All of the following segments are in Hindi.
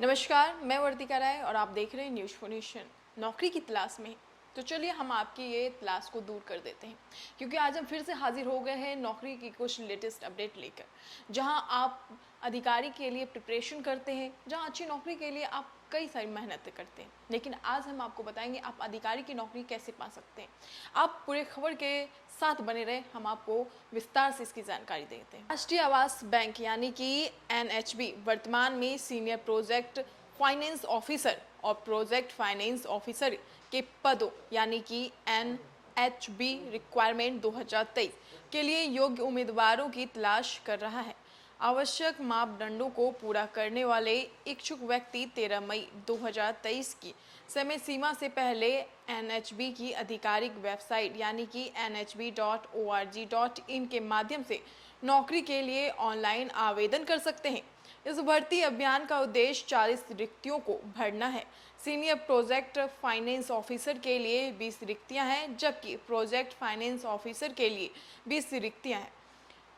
नमस्कार, मैं वर्तिका राय और आप देख रहे हैं न्यूज फॉर नेशन। नौकरी की तलाश में, तो चलिए हम आपकी ये तलाश को दूर कर देते हैं, क्योंकि आज हम फिर से हाजिर हो गए हैं नौकरी की कुछ लेटेस्ट अपडेट लेकर, जहां आप अधिकारी के लिए प्रिपरेशन करते हैं, जहां अच्छी नौकरी के लिए आप कई सारी मेहनत करते हैं। लेकिन आज हम आपको बताएंगे आप अधिकारी की नौकरी कैसे पा सकते हैं। आप पूरे खबर के साथ बने रहे, हम आपको विस्तार से इसकी जानकारी देते हैं। राष्ट्रीय आवास बैंक यानी कि NHB वर्तमान में सीनियर प्रोजेक्ट फाइनेंस ऑफिसर और प्रोजेक्ट फाइनेंस ऑफिसर के पदों यानी कि NHB रिक्वायरमेंट 2023 के लिए योग्य उम्मीदवारों की तलाश कर रहा है। आवश्यक मापदंडों को पूरा करने वाले इच्छुक व्यक्ति 13 मई 2023 की समय सीमा से पहले NHB की आधिकारिक वेबसाइट यानी कि nhb.org.in के माध्यम से नौकरी के लिए ऑनलाइन आवेदन कर सकते हैं। इस भर्ती अभियान का उद्देश्य 40 रिक्तियों को भरना है। सीनियर प्रोजेक्ट फाइनेंस ऑफिसर के लिए 20 रिक्तियां हैं, जबकि प्रोजेक्ट फाइनेंस ऑफिसर के लिए 20 रिक्तियां हैं।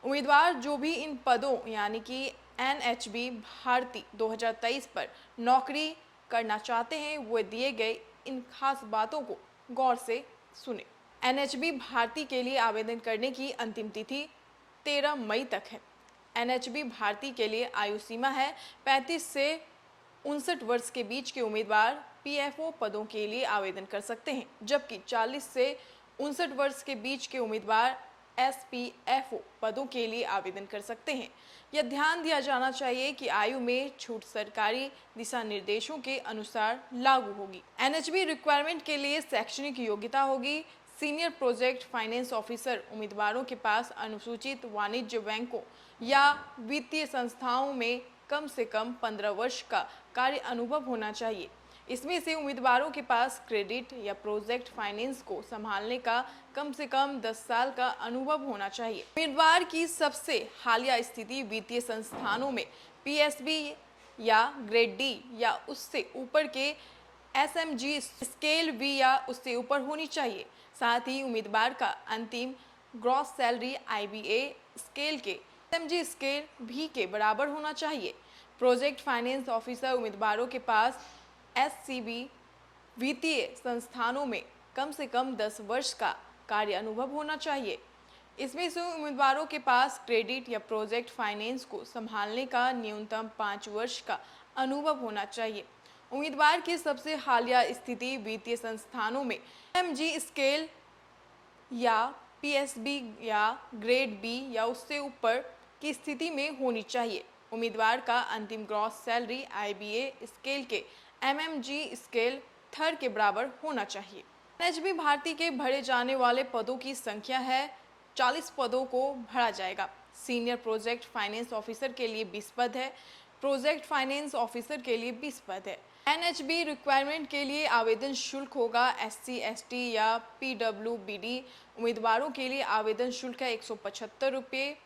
उम्मीदवार जो भी इन पदों यानी कि NHB भर्ती 2023 पर नौकरी करना चाहते हैं, वो दिए गए इन खास बातों को गौर से सुने। NHB भर्ती के लिए आवेदन करने की अंतिम तिथि 13 मई तक है। NHB भर्ती के लिए आयु सीमा है 35 से 59 वर्ष के बीच के उम्मीदवार PFO पदों के लिए आवेदन कर सकते हैं, जबकि 40 से 59 वर्ष के बीच के उम्मीदवार SPFO पदों के लिए आवेदन कर सकते हैं। यह ध्यान दिया जाना चाहिए कि आयु में छूट सरकारी दिशा निर्देशों के अनुसार लागू होगी। NHB रिक्वायरमेंट के लिए शैक्षणिक योग्यता होगी। सीनियर प्रोजेक्ट फाइनेंस ऑफिसर उम्मीदवारों के पास अनुसूचित वाणिज्य बैंकों या वित्तीय संस्थाओं में कम से कम 15 वर्ष का कार्य अनुभव होना चाहिए। इसमें से उम्मीदवारों के पास क्रेडिट या प्रोजेक्ट फाइनेंस को संभालने का कम से कम 10 साल का अनुभव होना चाहिए। उम्मीदवार की सबसे हालिया स्थिति वित्तीय संस्थानों में PSB या ग्रेड D या उससे ऊपर के SMG स्केल B या उससे ऊपर होनी चाहिए। साथ ही उम्मीदवार का अंतिम ग्रॉस सैलरी IBA स्केल के SMG स्केल B के बराबर होना चाहिए। प्रोजेक्ट फाइनेंस ऑफिसर उम्मीदवारों के पास SCB वित्तीय संस्थानों में कम से कम 10 वर्ष का कार्य अनुभव होना चाहिए। इसमें से उम्मीदवारों के पास क्रेडिट या प्रोजेक्ट फाइनेंस को संभालने का न्यूनतम 5 वर्ष का अनुभव होना चाहिए। उम्मीदवार की सबसे हालिया स्थिति वित्तीय संस्थानों में SMG स्केल या PSB या ग्रेड B या उससे ऊपर की स्थिति में होनी चाहिए। उम्मीदवार का अंतिम ग्रॉस सैलरी IBA स्केल के MMG स्केल थर्ड के बराबर होना चाहिए। NHB भर्ती के भरे जाने वाले पदों की संख्या है 40 पदों को भरा जाएगा। सीनियर प्रोजेक्ट फाइनेंस ऑफिसर के लिए 20 पद है, प्रोजेक्ट फाइनेंस ऑफिसर के लिए 20 पद है। NHB रिक्वायरमेंट के लिए आवेदन शुल्क होगा SC ST या PWBD उम्मीदवारों के लिए आवेदन शुल्क है 175 रुपये।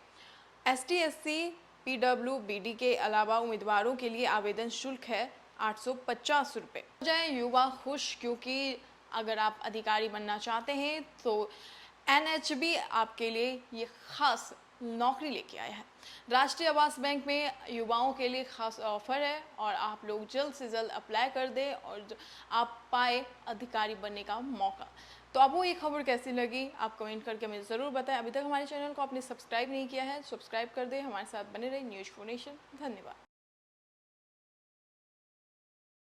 ST SC PWBD के अलावा उम्मीदवारों के लिए आवेदन शुल्क है 850 रुपये। जाए युवा खुश, क्योंकि अगर आप अधिकारी बनना चाहते हैं तो NHB आपके लिए ये खास नौकरी लेके आया है। राष्ट्रीय आवास बैंक में युवाओं के लिए खास ऑफर है और आप लोग जल्द से जल्द अप्लाई कर दें और आप पाए अधिकारी बनने का मौका। तो आपको ये खबर कैसी लगी, आप कमेंट करके मुझे ज़रूर बताएं। अभी तक हमारे चैनल को आपने सब्सक्राइब नहीं किया है, सब्सक्राइब कर दें, हमारे साथ बने रहे न्यूज फॉर नेशन। धन्यवाद।